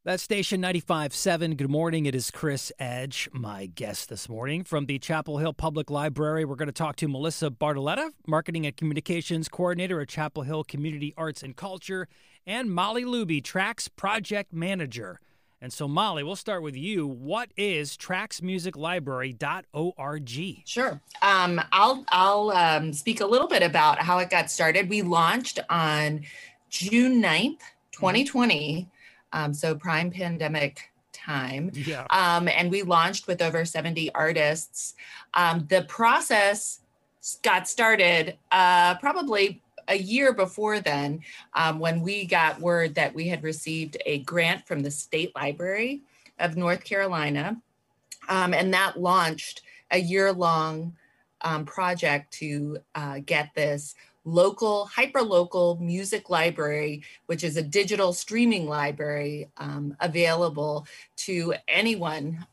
That's station 95.7. Good morning. It is Chris Edge, my guest this morning. From the Chapel Hill Public Library, we're going to talk to Melissa Bartoletta, Marketing and Communications Coordinator at Chapel Hill Community Arts and Culture, and Molly Luby, Trax Project Manager. And so, Molly, we'll start with you. What is traxmusiclibrary.org? Sure. I'll speak a little bit about how it got started. We launched on June 9th, 2020. So prime pandemic time. Yeah. And we launched with over 70 artists. The process got started probably a year before then, when we got word that we had received a grant from the State Library of North Carolina. And that launched a year-long project to get this local, hyperlocal music library, which is a digital streaming library available to anyone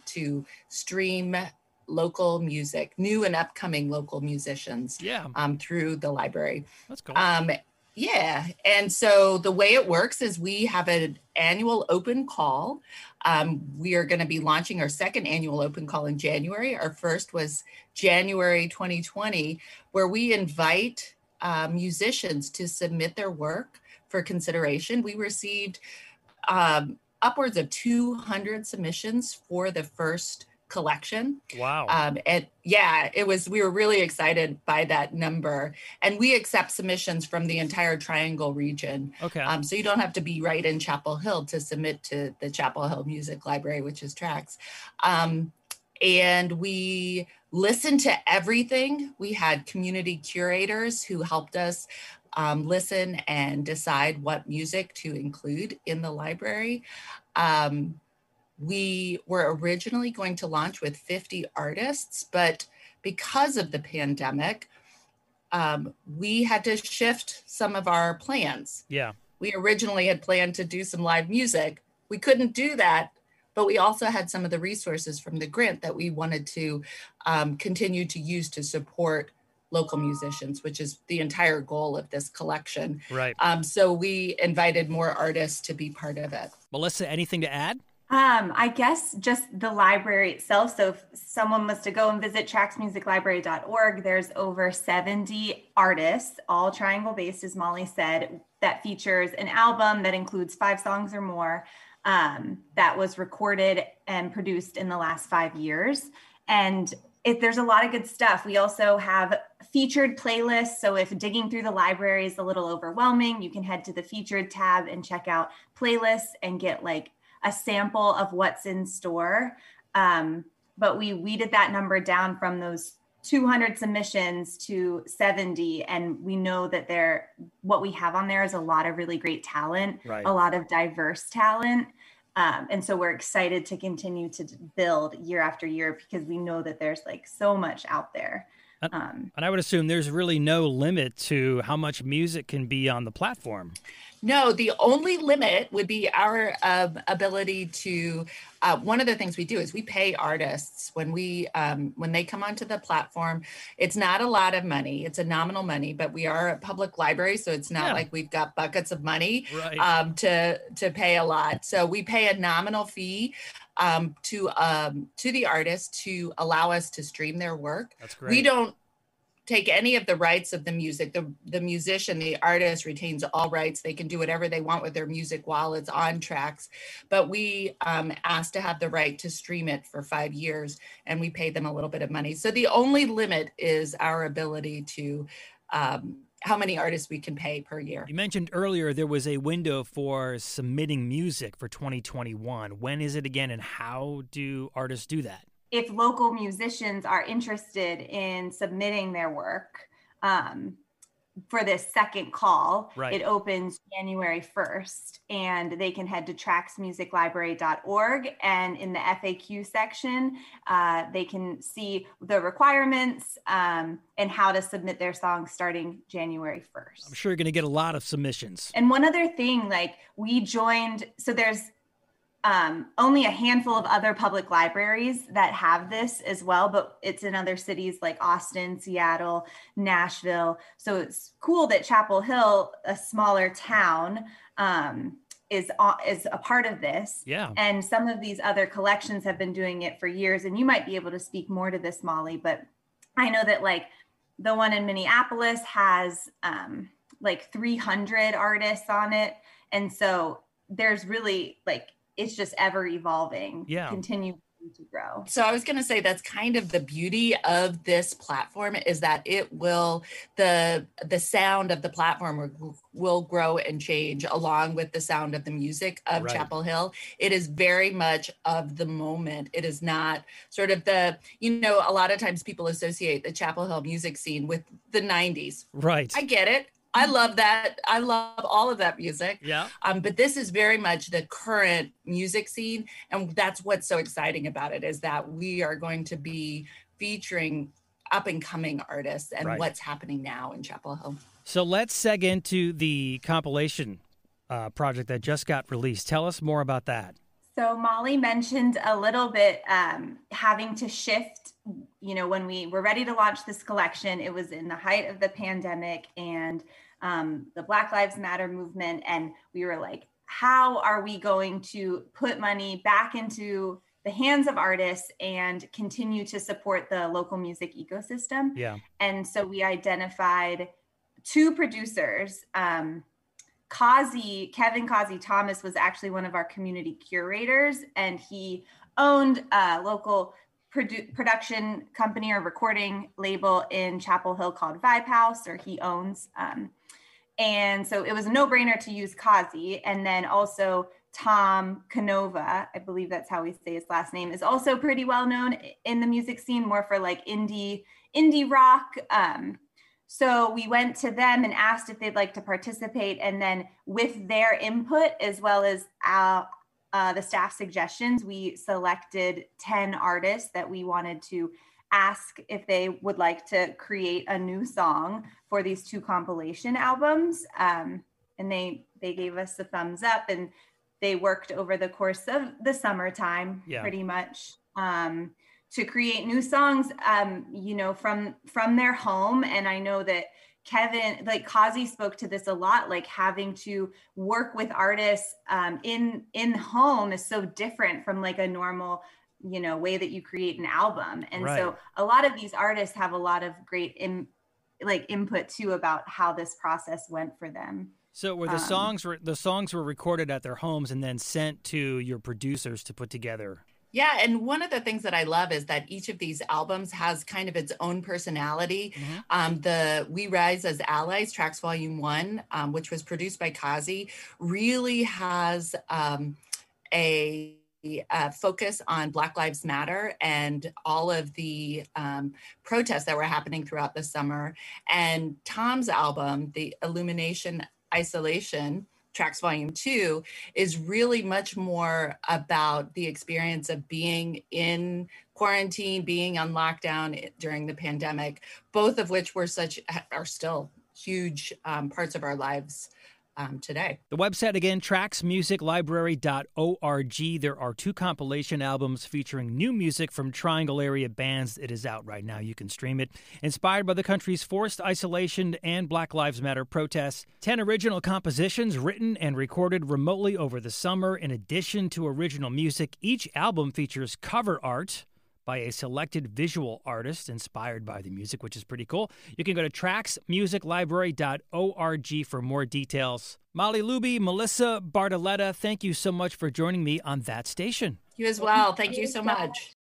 to stream local music, new and upcoming local musicians through the library. That's cool. Yeah. And so the way it works is we have an annual open call. We are going to be launching our second annual open call in January. Our first was January 2020, where we invite musicians to submit their work for consideration. We received upwards of 200 submissions for the first collection. Wow. And yeah, we were really excited by that number. And we accept submissions from the entire Triangle region. Okay. So you don't have to be right in Chapel Hill to submit to the Chapel Hill Music Library, which is Trax. And we listened to everything. We had community curators who helped us listen and decide what music to include in the library. We were originally going to launch with 50 artists, but because of the pandemic, we had to shift some of our plans. Yeah. We originally had planned to do some live music. We couldn't do that, but we also had some of the resources from the grant that we wanted to continue to use to support local musicians, which is the entire goal of this collection. Right. So we invited more artists to be part of it. Melissa, anything to add? I guess just the library itself. So if someone was to go and visit traxmusiclibrary.org, there's over 70 artists, all Triangle based, as Molly said, that features an album that includes 5 songs or more that was recorded and produced in the last 5 years. And there's a lot of good stuff. We also have featured playlists. So if digging through the library is a little overwhelming, you can head to the featured tab and check out playlists and get like a sample of what's in store. But we weeded that number down from those 200 submissions to 70. And we know that what we have on there is a lot of really great talent, right. A lot of diverse talent. And so we're excited to continue to build year after year because we know that there's like so much out there. And I would assume there's really no limit to how much music can be on the platform. No, the only limit would be our ability to, one of the things we do is we pay artists when they come onto the platform. It's not a lot of money. It's a nominal money, but we are a public library. So it's not like we've got buckets of money to pay a lot. So we pay a nominal fee to the artist to allow us to stream their work. That's great. We don't take any of the rights of the music. The musician, the artist retains all rights. They can do whatever they want with their music while it's on Trax. But we ask to have the right to stream it for 5 years, and we pay them a little bit of money. So the only limit is our ability to how many artists we can pay per year. You mentioned earlier there was a window for submitting music for 2021. When is it again, and how do artists do that? If local musicians are interested in submitting their work for this second call, it opens January 1st, and they can head to traxmusiclibrary.org, and in the FAQ section, they can see the requirements and how to submit their song starting January 1st. I'm sure you're going to get a lot of submissions. And one other thing, like we joined, so there's only a handful of other public libraries that have this as well, but it's in other cities like Austin, Seattle, Nashville. So it's cool that Chapel Hill, a smaller town, is a part of this. Yeah. And some of these other collections have been doing it for years. And you might be able to speak more to this, Molly, but I know that like the one in Minneapolis has like 300 artists on it. And so there's really like, it's just ever evolving, continue to grow. So I was going to say that's kind of the beauty of this platform is that it will, the sound of the platform will grow and change along with the sound of the music of Chapel Hill. It is very much of the moment. It is not sort of the, a lot of times people associate the Chapel Hill music scene with the 90s. Right. I get it. I love that. I love all of that music. Yeah. But this is very much the current music scene. And that's what's so exciting about it is that we are going to be featuring up and coming artists and what's happening now in Chapel Hill. So let's seg into the compilation project that just got released. Tell us more about that. So Molly mentioned a little bit having to shift, when we were ready to launch this collection, it was in the height of the pandemic and the Black Lives Matter movement. And we were like, how are we going to put money back into the hands of artists and continue to support the local music ecosystem? Yeah. And so we identified 2 producers. Kevin Causey Thomas was actually one of our community curators, and he owned a local production company or recording label in Chapel Hill called Vibe House, or he owns. And so it was a no-brainer to use Causey. And then also Tom Canova, I believe that's how we say his last name, is also pretty well known in the music scene, more for like indie rock. So we went to them and asked if they'd like to participate. And then with their input, as well as the staff suggestions, we selected 10 artists that we wanted to ask if they would like to create a new song for these 2 compilation albums. And they gave us a thumbs up, and they worked over the course of the summertime, pretty much. To create new songs, from their home. And I know that Kevin, like Causey spoke to this a lot, like having to work with artists in home is so different from like a normal, way that you create an album. And so a lot of these artists have a lot of great input too about how this process went for them. So were the songs were recorded at their homes and then sent to your producers to put together? Yeah, and one of the things that I love is that each of these albums has kind of its own personality. The We Rise as Allies, Tracks Volume 1, which was produced by Causey, really has a focus on Black Lives Matter and all of the protests that were happening throughout the summer. And Tom's album, The Illumination Isolation, Tracks Volume 2, is really much more about the experience of being in quarantine, being on lockdown during the pandemic, both of which are still huge parts of our lives today. The website again, tracksmusiclibrary.org. There are 2 compilation albums featuring new music from Triangle area bands. It is out right now. You can stream it. Inspired by the country's forced isolation and Black Lives Matter protests, 10 original compositions written and recorded remotely over the summer. In addition to original music, each album features cover art by a selected visual artist inspired by the music, which is pretty cool. You can go to tracksmusiclibrary.org for more details. Molly Luby, Melissa Bartoletta, thank you so much for joining me on That Station. You as well. Thank you so much.